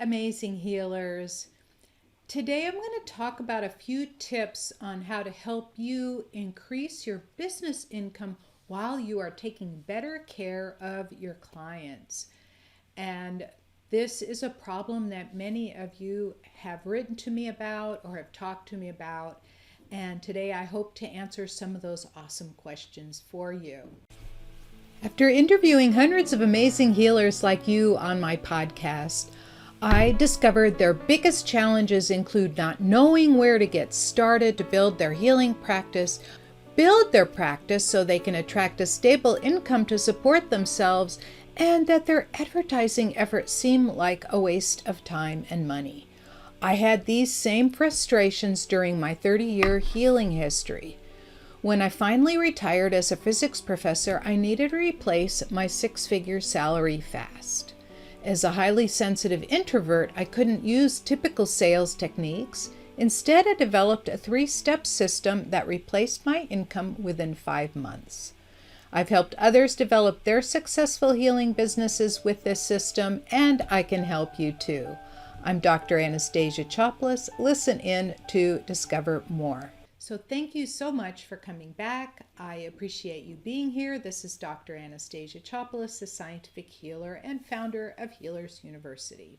amazing healers. Today I'm going to talk about a few tips on how to help you increase your business income while you are taking better care of your clients. And this is a problem that many of you have written to me about or have talked to me about. And today I hope to answer some of those awesome questions for you. After interviewing hundreds of amazing healers like you on my podcast, I discovered their biggest challenges include not knowing where to get started to build their healing practice, build their practice so they can attract a stable income to support themselves, and that their advertising efforts seem like a waste of time and money. I had these same frustrations during my 30-year healing history. When I finally retired as a physics professor, I needed to replace my six-figure salary fast. As a highly sensitive introvert, I couldn't use typical sales techniques. Instead, I developed a 3-step system that replaced my income within 5 months. I've helped others develop their successful healing businesses with this system, and I can help you too. I'm Dr. Anastasia Chopelas. Listen in to discover more. So thank you so much for coming back. I appreciate you being here. This is Dr. Anastasia Chopelas, the scientific healer and founder of Healers University.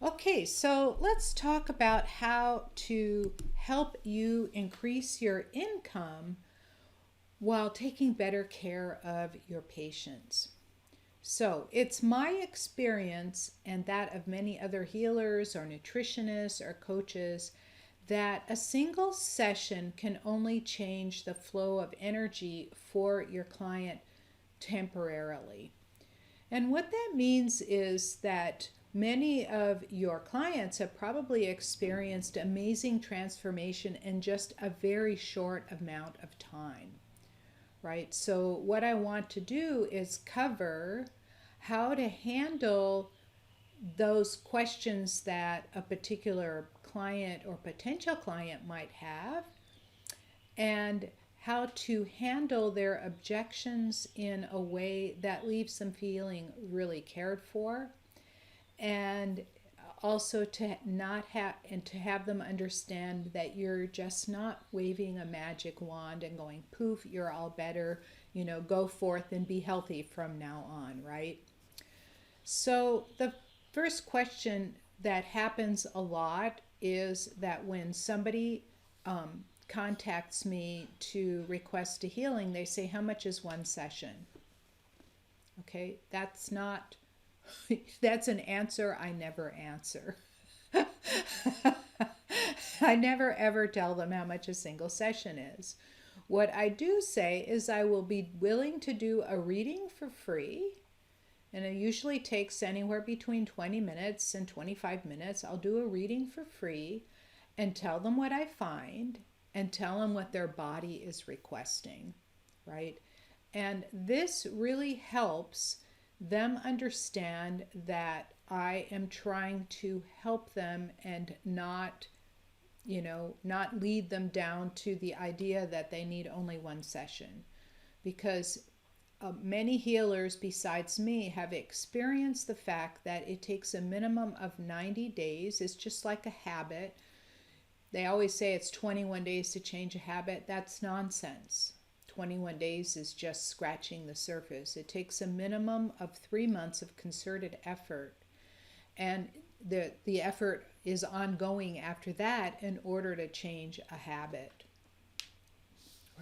Okay, so let's talk about how to help you increase your income while taking better care of your patients. So it's my experience and that of many other healers or nutritionists or coaches that a single session can only change the flow of energy for your client temporarily. And what that means is that many of your clients have probably experienced amazing transformation in just a very short amount of time, right? So what I want to do is cover how to handle those questions that a particular client or potential client might have, and how to handle their objections in a way that leaves them feeling really cared for, and also to not have and to have them understand that you're just not waving a magic wand and going poof, you're all better, go forth and be healthy from now on, right? So the first question that happens a lot is that when somebody contacts me to request a healing, they say, how much is one session? Okay, that's an answer I never answer. I never ever tell them how much a single session is. What I do say is I will be willing to do a reading for free, and it usually takes anywhere between 20 minutes and 25 minutes. I'll do a reading for free and tell them what I find and tell them what their body is requesting, right? And this really helps them understand that I am trying to help them and not lead them down to the idea that they need only one session. Because many healers besides me have experienced the fact that it takes a minimum of 90 days. It's just like a habit. They always say it's 21 days to change a habit. That's nonsense. 21 days is just scratching the surface. It takes a minimum of 3 months of concerted effort. And the effort is ongoing after that in order to change a habit,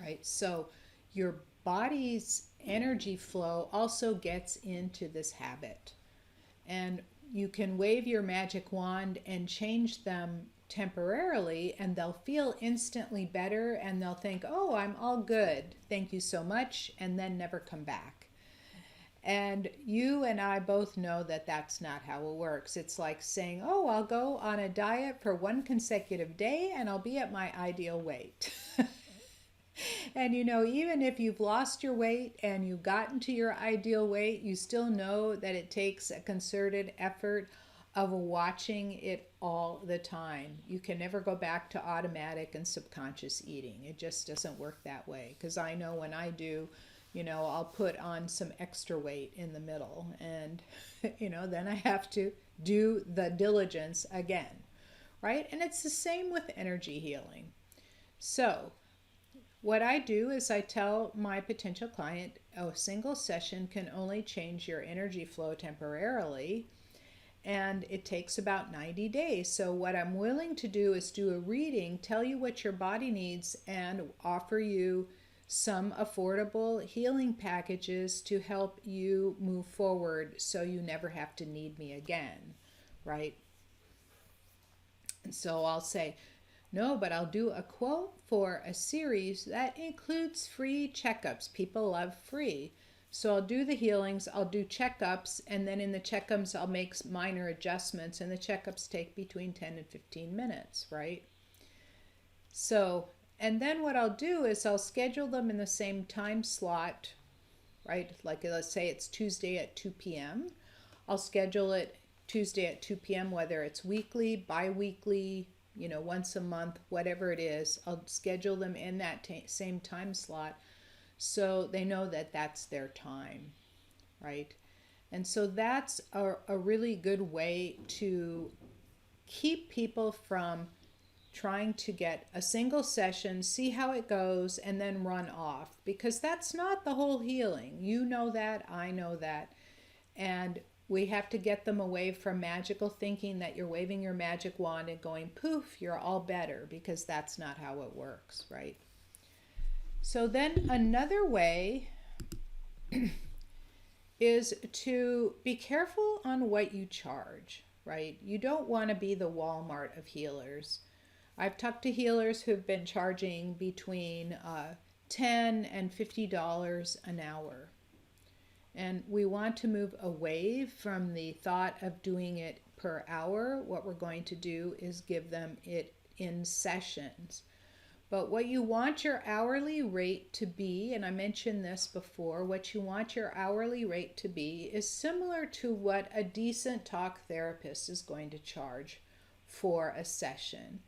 right? So your body's energy flow also gets into this habit. And you can wave your magic wand and change them temporarily, and they'll feel instantly better, and they'll think, oh, I'm all good, thank you so much, and then never come back. And you and I both know that that's not how it works. It's like saying, oh, I'll go on a diet for 1 consecutive day and I'll be at my ideal weight. And even if you've lost your weight and you've gotten to your ideal weight, you still know that it takes a concerted effort of watching it all the time. You can never go back to automatic and subconscious eating. It just doesn't work that way. Because I know when I do, I'll put on some extra weight in the middle, and then I have to do the diligence again, right? And it's the same with energy healing. So what I do is I tell my potential client a single session can only change your energy flow temporarily, and it takes about 90 days. So what I'm willing to do is do a reading, tell you what your body needs, and offer you some affordable healing packages to help you move forward so you never have to need me again, right? And so I'll say, no, but I'll do a quote for a series that includes free checkups. People love free. So I'll do the healings, I'll do checkups, and then in the checkups I'll make minor adjustments, and the checkups take between 10 and 15 minutes, right? So, and then what I'll do is I'll schedule them in the same time slot, right? Like let's say it's Tuesday at 2 p.m. I'll schedule it Tuesday at 2 p.m., whether it's weekly, bi-weekly, once a month, whatever it is. I'll schedule them in that same time slot so they know that that's their time, right? And so that's a really good way to keep people from trying to get a single session, see how it goes, and then run off, because that's not the whole healing. You know that, I know that. And we have to get them away from magical thinking that you're waving your magic wand and going, poof, you're all better, because that's not how it works, right? So then another way is to be careful on what you charge, right? You don't want to be the Walmart of healers. I've talked to healers who've been charging between $10 and $50 an hour. And we want to move away from the thought of doing it per hour. What we're going to do is give them it in sessions. But what you want your hourly rate to be, and I mentioned this before, what you want your hourly rate to be is similar to what a decent talk therapist is going to charge for a session.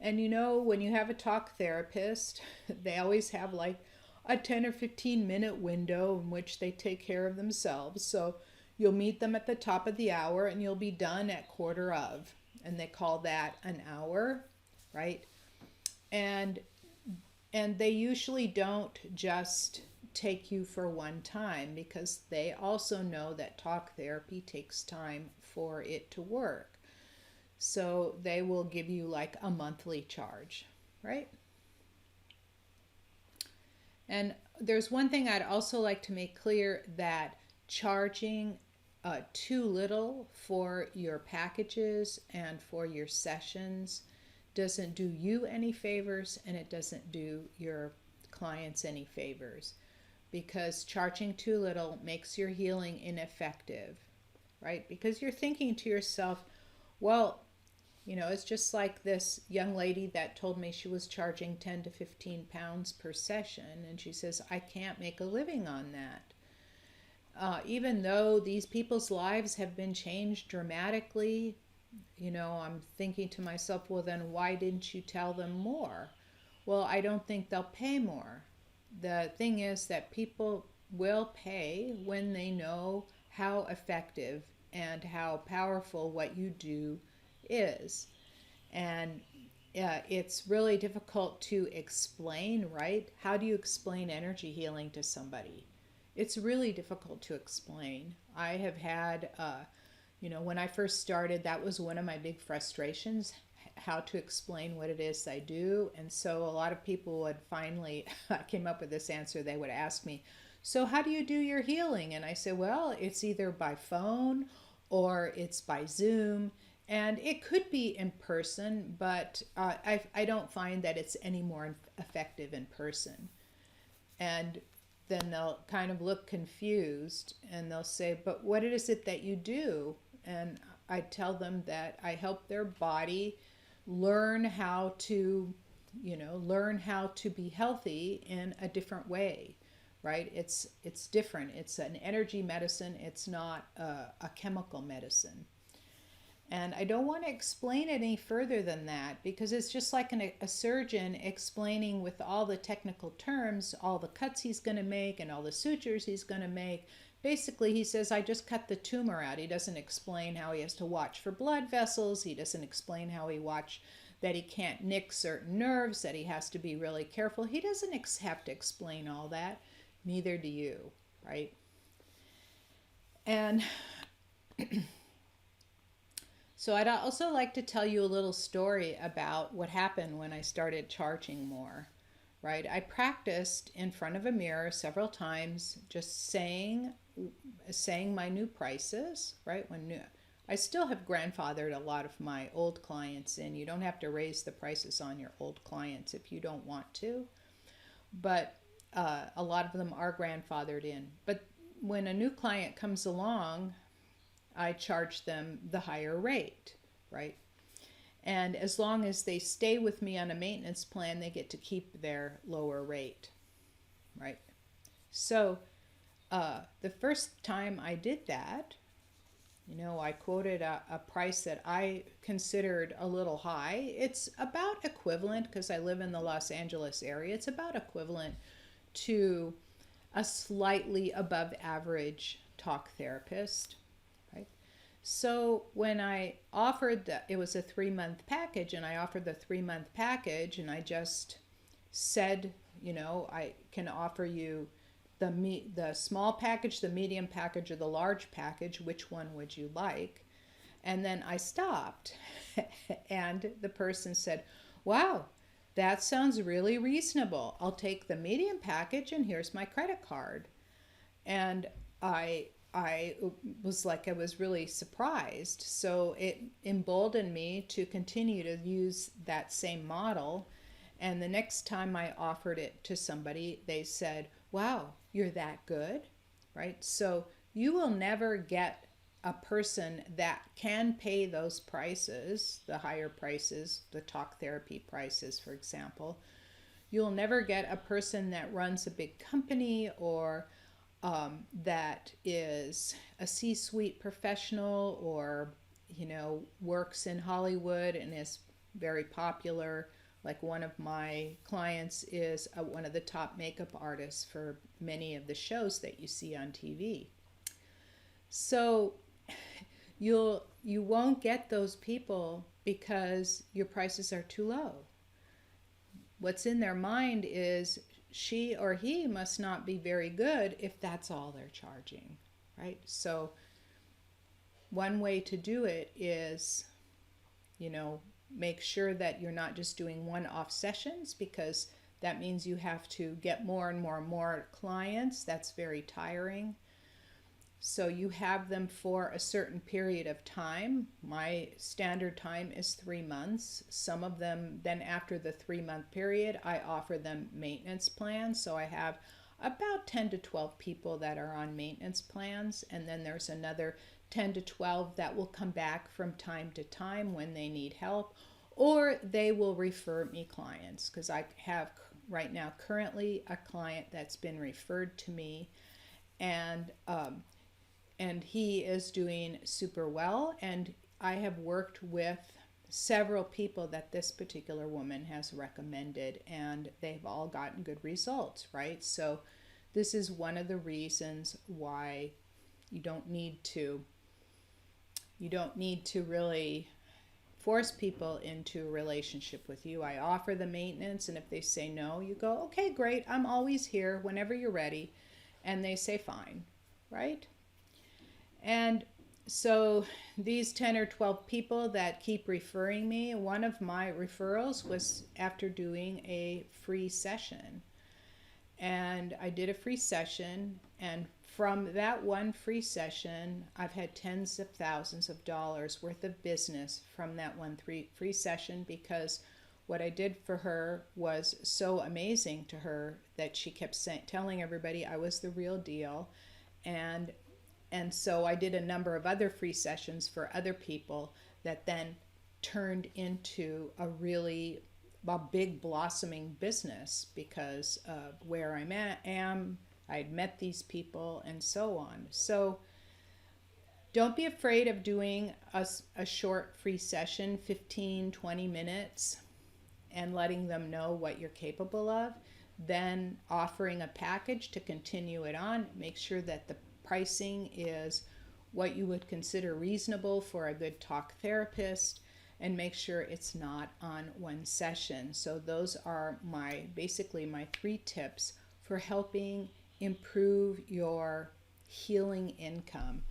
And when you have a talk therapist, they always have like a 10 or 15 minute window in which they take care of themselves. So you'll meet them at the top of the hour and you'll be done at quarter of. And they call that an hour, right? And they usually don't just take you for one time, because they also know that talk therapy takes time for it to work. So they will give you like a monthly charge, right? And there's one thing I'd also like to make clear, that charging too little for your packages and for your sessions doesn't do you any favors, and it doesn't do your clients any favors, because charging too little makes your healing ineffective, right? Because you're thinking to yourself, well, it's just like this young lady that told me she was charging 10 to 15 pounds per session, and she says, I can't make a living on that. Even though these people's lives have been changed dramatically, I'm thinking to myself, well, then why didn't you tell them more? Well, I don't think they'll pay more. The thing is that people will pay when they know how effective and how powerful what you do is. And it's really difficult to explain, right? How do you explain energy healing to somebody? It's really difficult to explain. I have had when I first started, that was one of my big frustrations, how to explain what it is I do. And so a lot of people would finally, I came up with this answer, they would ask me, so how do you do your healing? And I said, well, it's either by phone or it's by Zoom. And it could be in person, but I don't find that it's any more effective in person. And then they'll kind of look confused and they'll say, but what is it that you do? And I tell them that I help their body learn how to be healthy in a different way, right? It's different. It's an energy medicine. It's not a chemical medicine. And I don't want to explain it any further than that because it's just like a surgeon explaining with all the technical terms, all the cuts he's going to make and all the sutures he's going to make. Basically, he says, I just cut the tumor out. He doesn't explain how he has to watch for blood vessels. He doesn't explain how he watch that he can't nick certain nerves, that he has to be really careful. He doesn't have to explain all that. Neither do you, right? And so I'd also like to tell you a little story about what happened when I started charging more, right? I practiced in front of a mirror several times, just saying my new prices, right? I still have grandfathered a lot of my old clients in. You don't have to raise the prices on your old clients if you don't want to, but a lot of them are grandfathered in. But when a new client comes along, I charge them the higher rate, right? And as long as they stay with me on a maintenance plan, they get to keep their lower rate, right? So the first time I did that, I quoted a price that I considered a little high. It's about equivalent, because I live in the Los Angeles area, it's about equivalent to a slightly above average talk therapist. So when I offered it was a 3-month package, and I offered the 3-month package, and I just said, I can offer you the small package, the medium package, or the large package. Which one would you like? And then I stopped, and the person said, wow, that sounds really reasonable. I'll take the medium package, and here's my credit card. And I was really surprised. So it emboldened me to continue to use that same model. And the next time I offered it to somebody, they said, wow, you're that good, right? So you will never get a person that can pay those prices, the higher prices, the talk therapy prices, for example. You'll never get a person that runs a big company or that is a C-suite professional or, works in Hollywood and is very popular. Like one of my clients is one of the top makeup artists for many of the shows that you see on TV. So you won't get those people because your prices are too low. What's in their mind is she or he must not be very good if that's all they're charging, right? So one way to do it is, make sure that you're not just doing one-off sessions, because that means you have to get more and more and more clients. That's very tiring. So you have them for a certain period of time. My standard time is 3 months. Some of them, then after the 3-month period, I offer them maintenance plans. So I have about 10 to 12 people that are on maintenance plans. And then there's another 10 to 12 that will come back from time to time when they need help, or they will refer me clients, because I have right now currently a client that's been referred to me, and he is doing super well. And I have worked with several people that this particular woman has recommended, and they've all gotten good results, right? So this is one of the reasons why you don't need to really force people into a relationship with you. I offer the maintenance, and if they say no, you go, okay, great, I'm always here whenever you're ready. And they say fine, right? And so these 10 or 12 people that keep referring me, one of my referrals was after doing a free session. And I did a free session, and from that one free session, I've had tens of thousands of dollars worth of business from that one free session, because what I did for her was so amazing to her that she kept telling everybody I was the real deal. And so I did a number of other free sessions for other people that then turned into a big blossoming business because of where I'm at. I'd met these people and so on. So Don't be afraid of doing a short free session, 15, 20 minutes, and letting them know what you're capable of. Then offering a package to continue it on. Make sure that the pricing is what you would consider reasonable for a good talk therapist, and make sure it's not on one session. So those are basically my 3 tips for helping improve your healing income.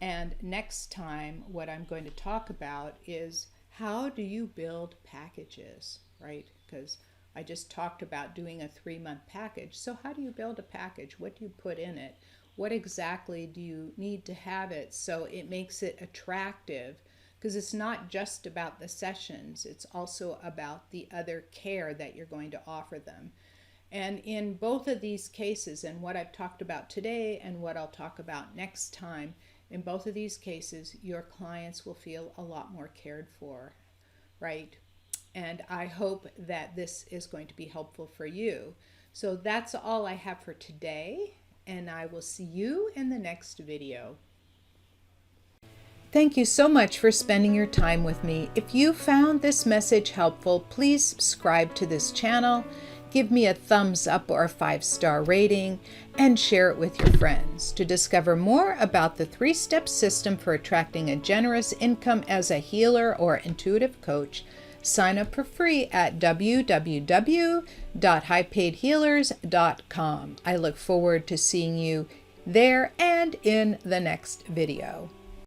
And next time, what I'm going to talk about is how do you build packages, right? Because I just talked about doing a 3-month package. So how do you build a package? What do you put in it? What exactly do you need to have it so it makes it attractive? Because it's not just about the sessions, it's also about the other care that you're going to offer them. And in both of these cases, and what I've talked about today and what I'll talk about next time, in both of these cases, your clients will feel a lot more cared for, right? And I hope that this is going to be helpful for you. So that's all I have for today, and I will see you in the next video. Thank you so much for spending your time with me. If you found this message helpful, please subscribe to this channel, give me a thumbs up or a 5-star rating, and share it with your friends. To discover more about the 3-step system for attracting a generous income as a healer or intuitive coach, sign up for free at www.highpaidhealers.com. I look forward to seeing you there and in the next video.